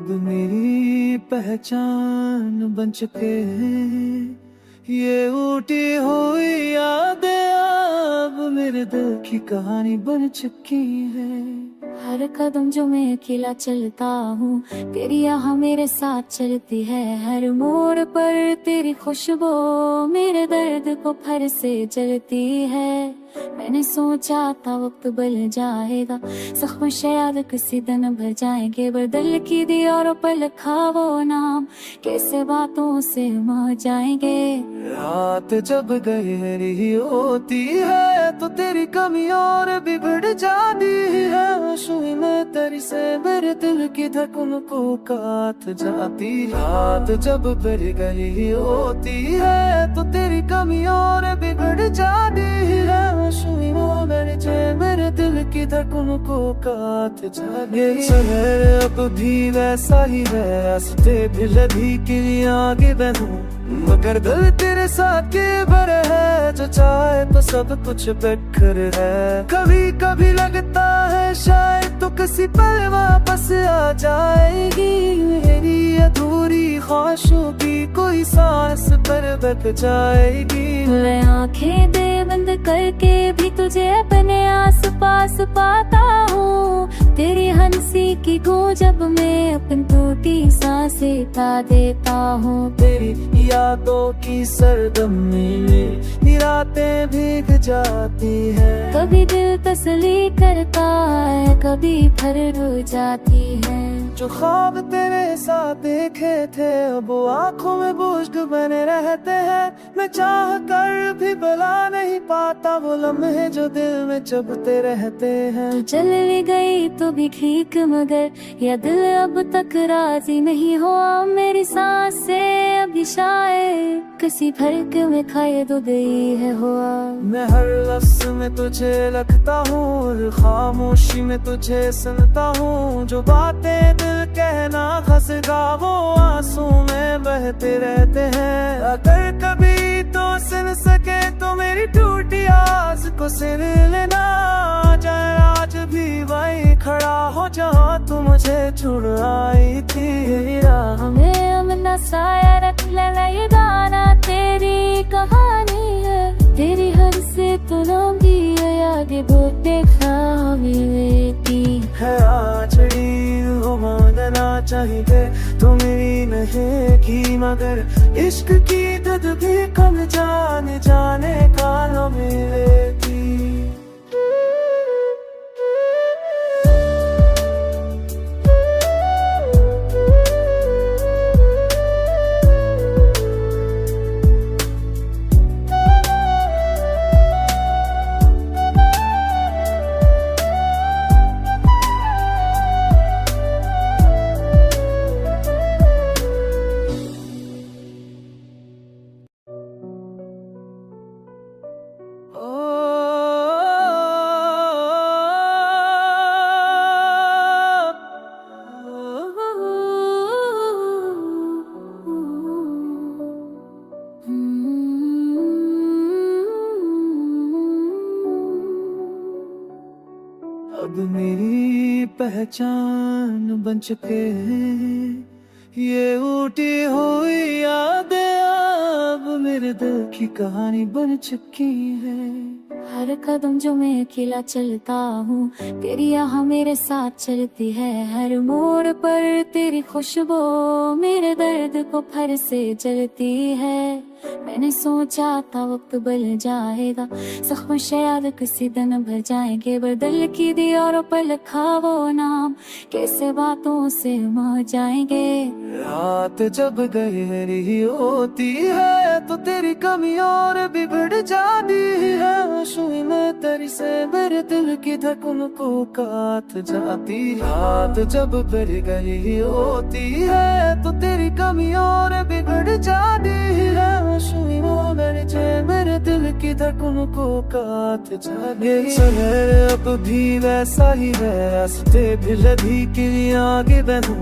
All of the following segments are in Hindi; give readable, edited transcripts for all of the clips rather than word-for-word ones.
अब मेरी पहचान बन चुके हैं ये ऊटी हुई यादें, अब मेरे दिल की कहानी बन चुकी है। हर कदम जो मैं अकेला चलता हूँ, तेरी यहाँ मेरे साथ चलती है। हर मोड़ पर तेरी खुशबू मेरे दर्द को फिर से जलती है। मैंने सोचा था वक्त बदल जाएगा, जख्म शायद किसी दिन भर जाएंगे। बदल की दीवारों पर लिखा वो नाम कैसे बातों से मर जाएंगे। रात जब गहरी होती है तो तेरी कमी और बिगड़ जाती है। सुई में तेरी से मेरे दिल की धड़कन को काट जाती। रात जब गहरी होती है तो तेरी कमी और बिगड़ जाती है। सुई में मेरे दिल की धड़कन को काट जाती। शहर अब भी वैसा ही है, रास्ते भी लधी के आगे बढ़ूं, मगर दिल तेरे साथ के भरे है। जो चाहे तो सब कुछ बेखर है। कभी कभी लगता है शायद तो किसी पल वापस आ जाएगी। मेरी अधूरी ख्वाहिशों की कोई सांस पर बच जाएगी। मैं आंखें दे बंद करके भी तुझे अपने आस पास पाता हूँ। तेरी हंसी की गूंज जब मैं अपनी टूटी सांसें पा देता हूँ। तेरी यादों की सरगमी में रातें भीग जाती है। कभी दिल तसली करता है, कभी फिर रो जाती है। जो ख्वाब तेरे साथ देखे थे अब वो आँखों में बोझ बने रहते हैं। मैं चाह कर भी बुला नहीं पाता वो लम्हे जो दिल में चुभते रहते हैं। तू चली गई तो भी ठीक, मगर या दिल अब तक राजी नहीं हुआ। मेरी सांसें अभी शायद किसी फर्क में खाए तो गई है हुआ। मैं हर लफ्ज़ में तुझे लगता हूँ और खामोशी में तुझे सुनता हूँ। जो बातें दिल कहना खसगा वो आंसू में बहते रहते हैं। अगर कभी तो सुन सके तो मेरी टूटी आस को सुन लेना। जाए आज भी वही खड़ा हो जहाँ तू मुझे छोड़ आई थी। हमें अपना साया रख लेना, ये गाना तेरी कहानी है। तेरी हर से तो लंबी है, आगे बहुत देखा मिलती है। आचड़ी हो मानना चाहिए तो मेरी नहीं की, मगर इश्क की दर्द भी कम जाने का न मिलेगी। अब मेरी पहचान बन चुके हैं ये ऊटी हुई यादें, अब मेरे दिल की कहानी बन चुकी है। हर कदम जो मैं अकेला चलता हूँ, तेरी यहाँ मेरे साथ चलती है। हर मोड़ पर तेरी खुशबू मेरे दर्द को फिर से जलती है। मैंने सोचा था वक्त बदल जाएगा, जख्म शायद किसी दिन भर जाएंगे। बदल की दीवारों पर लिखा वो नाम कैसे बातों से मर जाएंगे। रात जब गहरी होती है तो तेरी कमी और बिगड़ जाती है। सुई में तेरी से मेरे दिल की धड़कन को काट जाती। रात जब गहरी होती है तो तेरी कमी और बिगड़ जाती है। सुई में मेरे दिल की धड़कन को काट जाती। शहर अब भी वैसा ही है, रास्ते भी लधी के आगे बढ़ूं,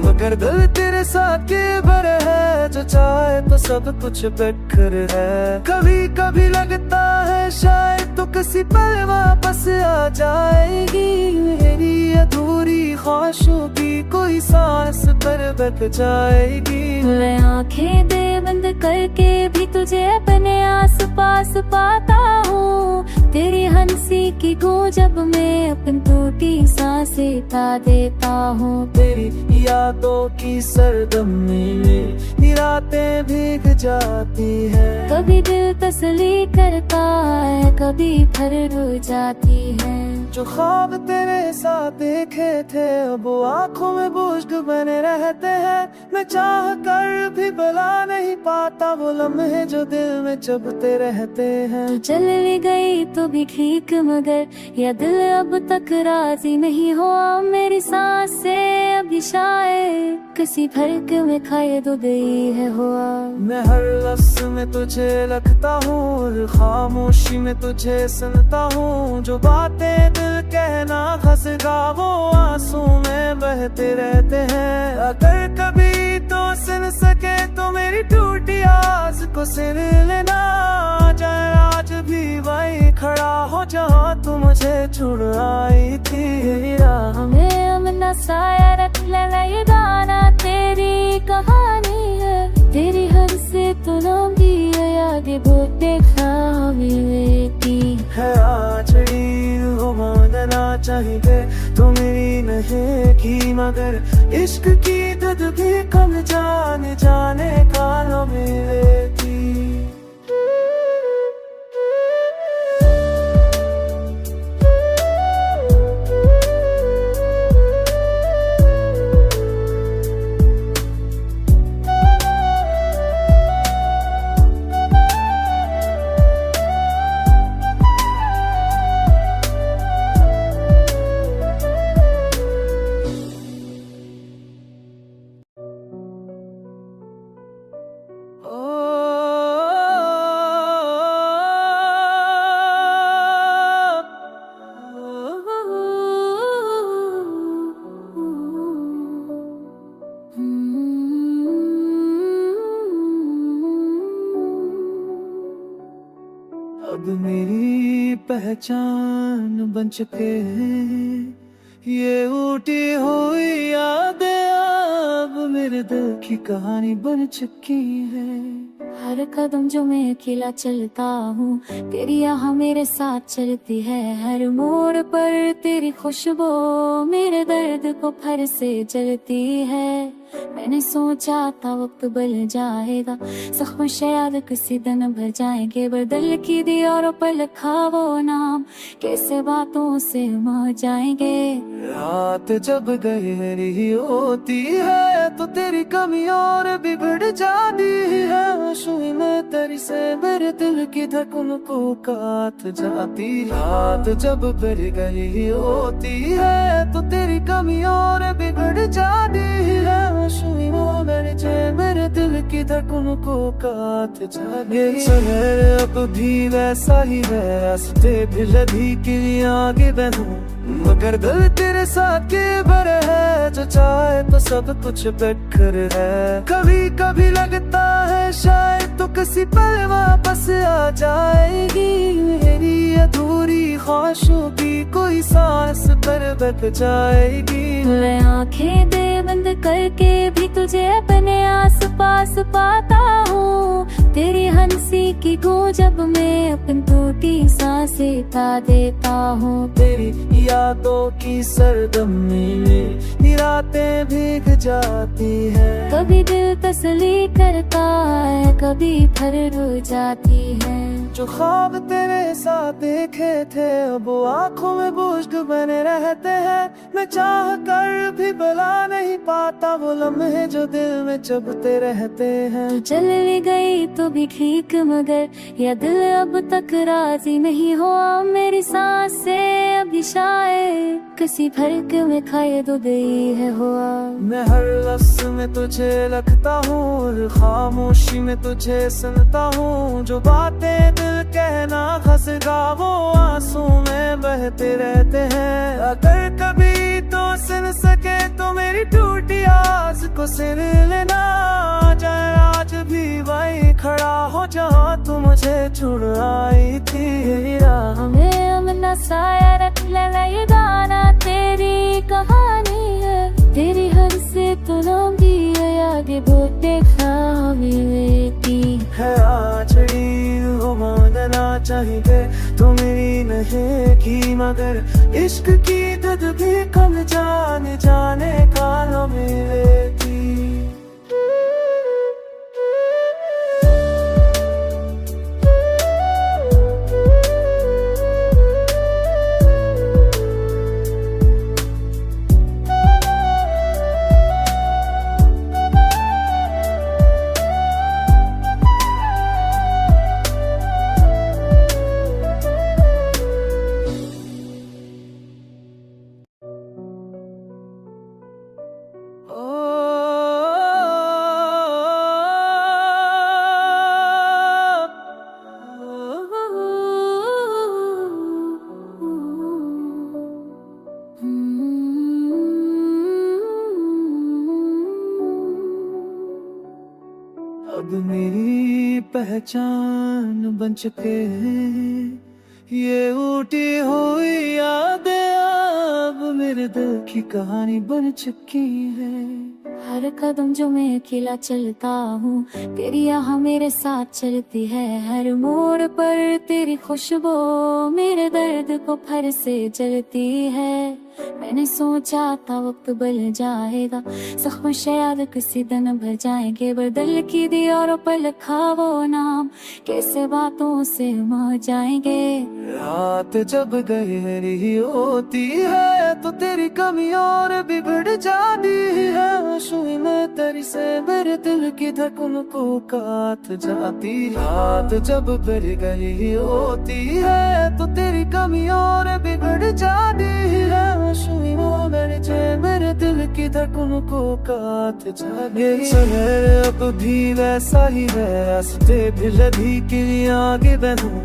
मगर दिल तेरे साथ के भरे है। जो चाहे तो सब कुछ बेखर है। कभी कभी लगता है शायद तो किसी पल वापस आ जाएगी। मेरी अधूरी ख्वाहिशों की कोई सांस पर बच जाएगी। मैं आंखें दे बंद करके भी तुझे अपने आस पास पाता हूँ। तेरी हंसी की गूंज जब मैं अपनी टूटी सांसें ता देता हूँ। तेरी यादों की सरगमी में रातें भीग जाती है। कभी दिल तसली करता है, कभी फिर रो जाती है। जो ख्वाब तेरे साथ देखे थे अब आंखों में बोझ बने रहते हैं। मैं चाह कर भी बुला नहीं पाता वो लम्हे जो दिल में चुभते रहते हैं। तू चली गई तो भी ठीक, मगर या दिल अब तक राजी नहीं हुआ। मेरी सांसें अभी शायद किसी फर्क में खाए तो गई है हुआ। मैं हर लफ्ज़ में तुझे लगता हूँ और खामोशी में तुझे सुनता हूँ। जो बातें दिल कहना हंसगा वो आंसू में बहते रहते हैं। अगर कभी तो सुन सके तो मेरी टूटी आस को सुन लेना। चाहे आज भी वही खड़ा हो जहाँ तू मुझे छोड़ आई थी। हमें अपना साया रख लेना, ये गाना तेरी कहानी है। तेरी हर से तो लंबी है, आगे बहुत देखा मिलती है। आचड़ी मानना चाहिए तो मेरी नहीं की, मगर इश्क की दर्द भी कम जाने का न मिलेगी। अब मेरी पहचान बन चुके हैं ये ऊटी हुई यादें। अब मेरे दिल की कहानी बन चुकी है। हर कदम जो मैं अकेला चलता हूँ, तेरी यहाँ मेरे साथ चलती है। हर मोड़ पर तेरी खुशबू मेरे दर्द को फिर से जलती है। मैंने सोचा था वक्त बदल जाएगा, जख्म शायद किसी दिन भर जाएंगे। बदल की दीवारों पर लिखा वो नाम कैसे बातों से मर जाएंगे। रात जब गहरी होती है तो तेरी कमी और बिगड़ जाती है। आंसुओं में तेरी से मेरे दिल की धड़कन को काट जाती। रात जब गहरी होती है तो तेरी कमी और बिगड़ जाती है। आंसुओं में मेरे दिल की धड़कन को काट जाती। शहर अब भी वैसा ही है, रास्ते भी लदी के आगे बढ़ूं, मगर दिल तेरे साथ के भरे है। जो चाहे तो सब कुछ बेकार है। कभी कभी लगता है शायद तो किसी पल वापस आ जाएगी। मेरी अधूरी ख्वाहिशों की कोई सांस पर बच जाएगी। मैं आंखें दे बंद करके भी तुझे अपने आस पास पाता हूँ। तेरी हंसी की गूंज जब मैं अपनी टूटी सांसें ता देता हूँ। तेरी यादों की सरगमी में रातें भीग जाती है। कभी दिल तसली करता है, कभी फिर रो जाती है। जो ख्वाब तेरे साथ देखे थे अब आंखों में बोझ बने रहते हैं। मैं चाह कर भी बुला नहीं पाता वो लम्हे जो दिल में चुभते रहते हैं। तू चली गई तो भी ठीक, मगर या दिल अब तक राजी नहीं हुआ। मेरी सांसें अभी शायद किसी फर्क में खाए तो गई है हुआ। मैं हर लफ्ज़ में तुझे लगता हूँ और खामोशी में तुझे सुनता हूँ। जो बातें दिल कहना हंसगा वो आंसू में बहते रहते हैं। अगर कभी तो सुन सके तो मेरी टूटी आस को सुन लेना। चाहे आज भी वही खड़ा हो जहाँ तू मुझे छोड़ आई थी। हमें चाहिए तो मेरी नहीं की, मगर इश्क की दद भी कम जाने जाने का न मिले थी। अब मेरी पहचान बन चुके हैं ये ऊटी हुई यादें, अब मेरे दिल की कहानी बन चुकी है। हर कदम जो मैं अकेला चलता हूँ तेरी यहाँ मेरे साथ चलती है, हर मोड़ पर तेरी खुशबू मेरे दर्द को फिर से जलती है। मैंने सोचा था वक्त बदल जाएगा, जख्म शायद किसी दिन भर जाएंगे, बदल की दीवारों पर लिखा वो नाम कैसे बातों से मर जाएंगे। रात जब गहरी होती है तो तेरी कमी और बिगड़ जाती है, आंसुओं में तेरी से मेरे दिल की धड़कन को काट जाती। रात जब गहरी होती है तो तेरी कमी और बिगड़ जाती है, आंसुओं में मेरे दिल की धड़कन को काट जाती। ये शहर अब भी वैसा ही है, रास्ते भी लगी के लिए आगे बढ़ूं,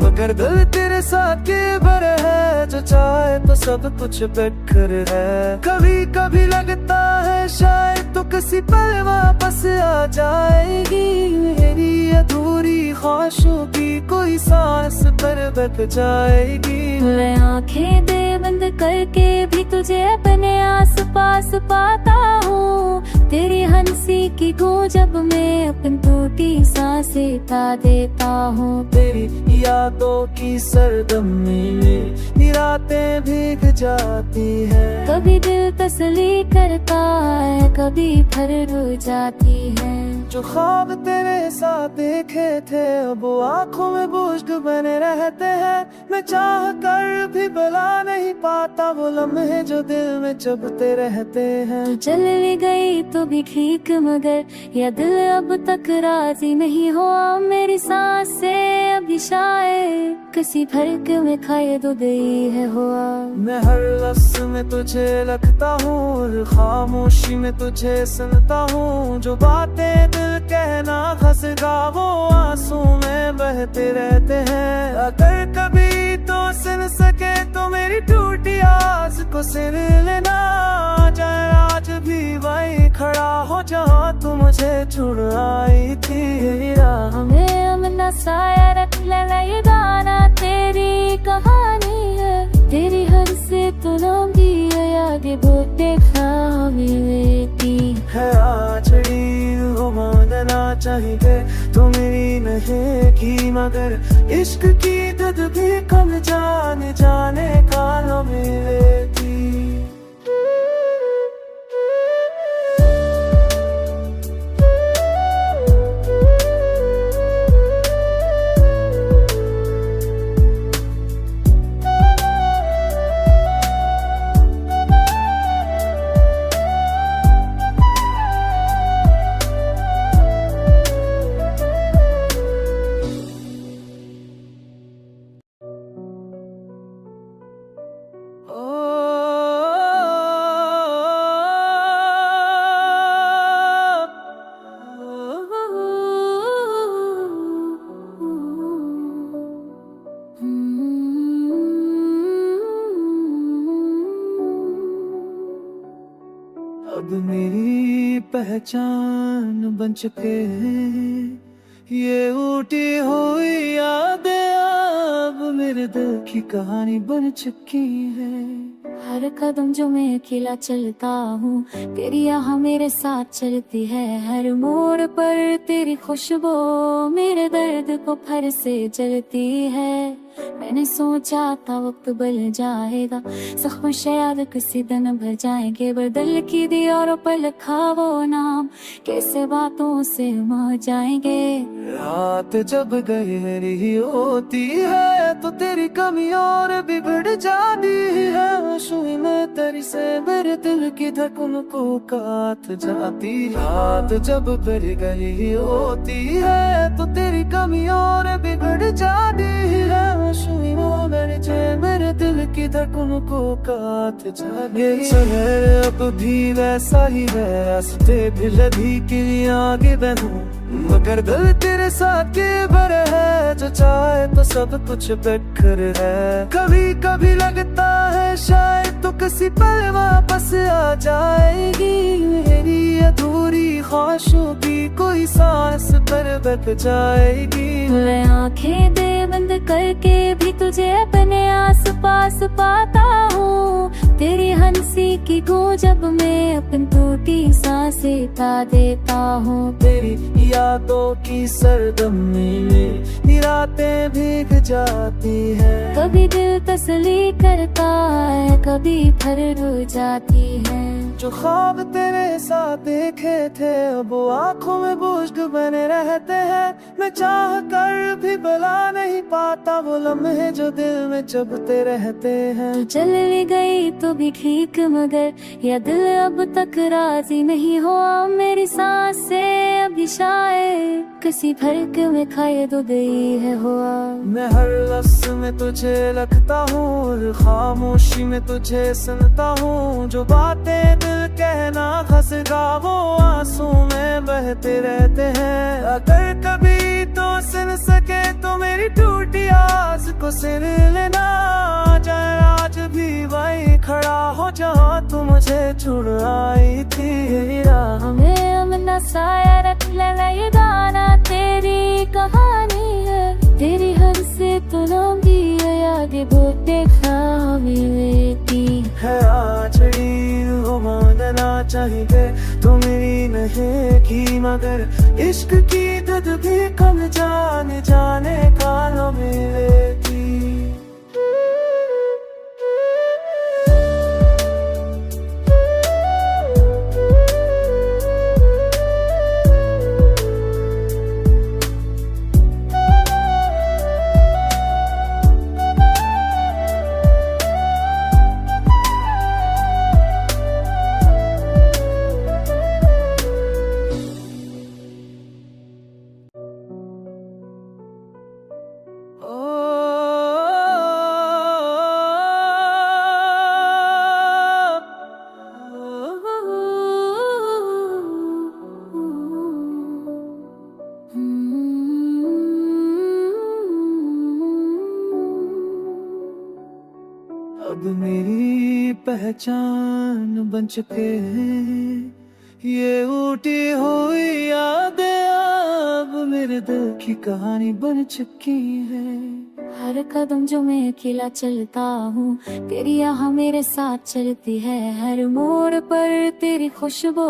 मगर दिल तेरे साथ के भरे है, जो चाहे तो सब कुछ बेकार है। कभी कभी लगता है शायद तो किसी पल वापस आ जाएगी, मेरी अधूरी ख्वाहिशों की कोई सांस पर बच जाएगी। मैं आंखें दे बंद करके भी तुझे अपने आस पास पाता हूँ, तेरी हंसी की गूंज जब मैं अपनी टूटी सांसें ता देता हूँ। तेरी यादों की सरगमी में रातें भीग जाती है, कभी दिल तसली करता है कभी फिर रो जाती है। जो ख्वाब तेरे साथ देखे थे अब वो आँखों में बोझ बने रहते हैं, मैं चाह कर भी बुला नहीं पाता वो लम्हे जो दिल में चुभते रहते हैं। चल भी गई तो भी ठीक, मगर या दिल अब तक राजी नहीं हुआ, मेरी सांसें अभी शायद किसी फर्क में खाए तो गई है हुआ। मैं हर लफ्ज़ में तुझे लगता हूँ और खामोशी में तुझे सुनता हूँ, जो बातें दिल कहना खसगा वो आंसू में बहते रहते हैं। अगर कभी तो सुन सके तो मेरी टूटी आस को सुन लेना, जाए आज भी वही खड़ा हो जहाँ तू मुझे छोड़ आई थी। राह में अपना साया रख लेना ये गाना तेरी कहानी है, तेरी हर से तो लंबी है आगे बहुत देखा मिलती है। आछड़ी हो मांगना चाहिए तो मेरी नहीं की, मगर इश्क की दद भी कम जाने जाने का न मिले थी। अब मेरी पहचान बन चुके हैं ये ऊटी हुई यादें, अब मेरे दिल की कहानी बन चुकी है। हर कदम जो मैं अकेला चलता हूँ, तेरी यहाँ मेरे साथ चलती है। हर मोड़ पर तेरी खुशबू मेरे दर्द को फिर से जलती है। मैंने सोचा था वक्त बदल जाएगा, जख्म शायद किसी दिन भर जाएंगे। बदल की दीवारों पर लिखा वो नाम, कैसे बातों से मर जाएंगे। रात जब गहरी होती है तो तेरी कमी और बिगड़ जाती है। आंसुओं में तेरी से मेरे दिल की धड़कन को काट जाती। रात जब गहरी होती है तो तेरी कमी और बिगड़ जाती है। आंसुओं में मेरे दिल की धड़कन को काट जाती। शहर अब भी वैसा ही है, रास्ते भी लगी कि आगे बढ़ूं, मगर दिल तेरे साथ के भरे है। जो चाहे तो सब कुछ बेखर है। कभी कभी लगता है शायद तो किसी पल वापस आ जाएगी। मेरी अधूरी ख्वाहिशों की कोई सांस पर बच जाएगी। मैं आंखें दे बंद करके भी तुझे अपने आस पास पाता हूँ। तेरी हंसी की गूंज जब मैं अपनी टूटी सांसें ता देता हूँ। तेरी यादों की सरगमी में रातें भीग जाती है। कभी दिल तसली करता है, कभी फिर रो जाती है। जो ख्वाब तेरे साथ देखे थे अब वो आंखों में बोझ बने रहते हैं। मैं चाह कर भी बुला नहीं पाता वो लम्हे जो दिल में चुभते रहते हैं। तू चली गई तो भी ठीक, मगर या दिल अब तक राजी नहीं हुआ। मेरी सांसें अभी शायद किसी फर्क में खाए तो गई है हुआ। मैं हर लफ्ज़ में तुझे लगता हूँ और खामोशी में तुझे सुनता हूँ। जो बातें दिल कहना खसगा वो आंसू में बहते रहते हैं। अगर कभी तो सुन सके तो मेरी टूटी आस को सुन लेना। जाए आज भी वही खड़ा हो जहाँ तू मुझे छोड़ आई थी। हमें अमना साया रख लेना, ये गाना तेरी कहानी है। तेरी हर से तो लंबी है, आगे बहुत देखा मिलती है। आचड़ी हो मांगना चाहिए तो मेरी नहीं की, मगर इश्क की दर्द भी कम जाने जाने का न मिलेगी। अब मेरी पहचान बन चुके हैं ये ऊटी हुई यादें। अब मेरे दिल की कहानी बन चुकी है। हर कदम जो मैं अकेला चलता हूँ, तेरी यहाँ मेरे साथ चलती है। हर मोड़ पर तेरी खुशबू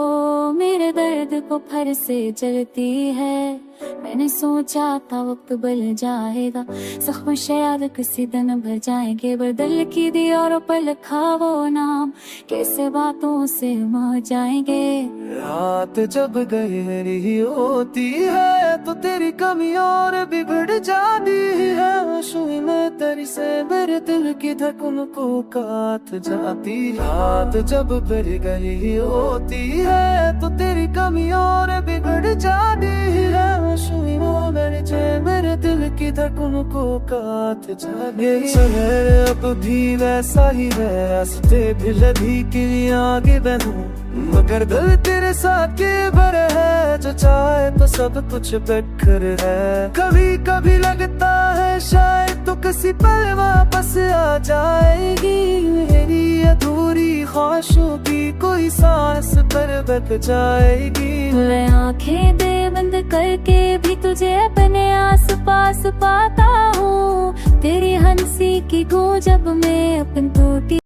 मेरे दर्द को फिर से जलती है। मैंने सोचा था वक्त बदल जाएगा, जख्म शायद किसी दिन भर जाएंगे। बदल की दीवारों पर लिखा वो नाम, कैसे बातों से मर जाएंगे। रात जब गहरी होती है तो तेरी कमी और बिगड़ जाती है। आंसुओं में तेरी से मेरे दिल की धड़कन को काट जाती। रात जब गहरी होती है तो तेरी कमी और बिगड़ जाती है। आंसुओं में मेरे दिल की धड़कन को काट जाती। शहर अब भी वैसा ही है, रास्ते भी लगी कि आगे बढ़ूं, मगर दिल तेरे साथ के भरे है। जो चाहे तो सब कुछ बेखर है। कभी कभी लगता है शायद तो किसी पल वापस आ जाएगी। मेरी अधूरी ख्वाहिशों की कोई सांस पर बच जाएगी। मैं आंखें दे बंद करके भी तुझे अपने आस पास पाता हूँ। तेरी हंसी की गूंज जब मैं अपनी टूटी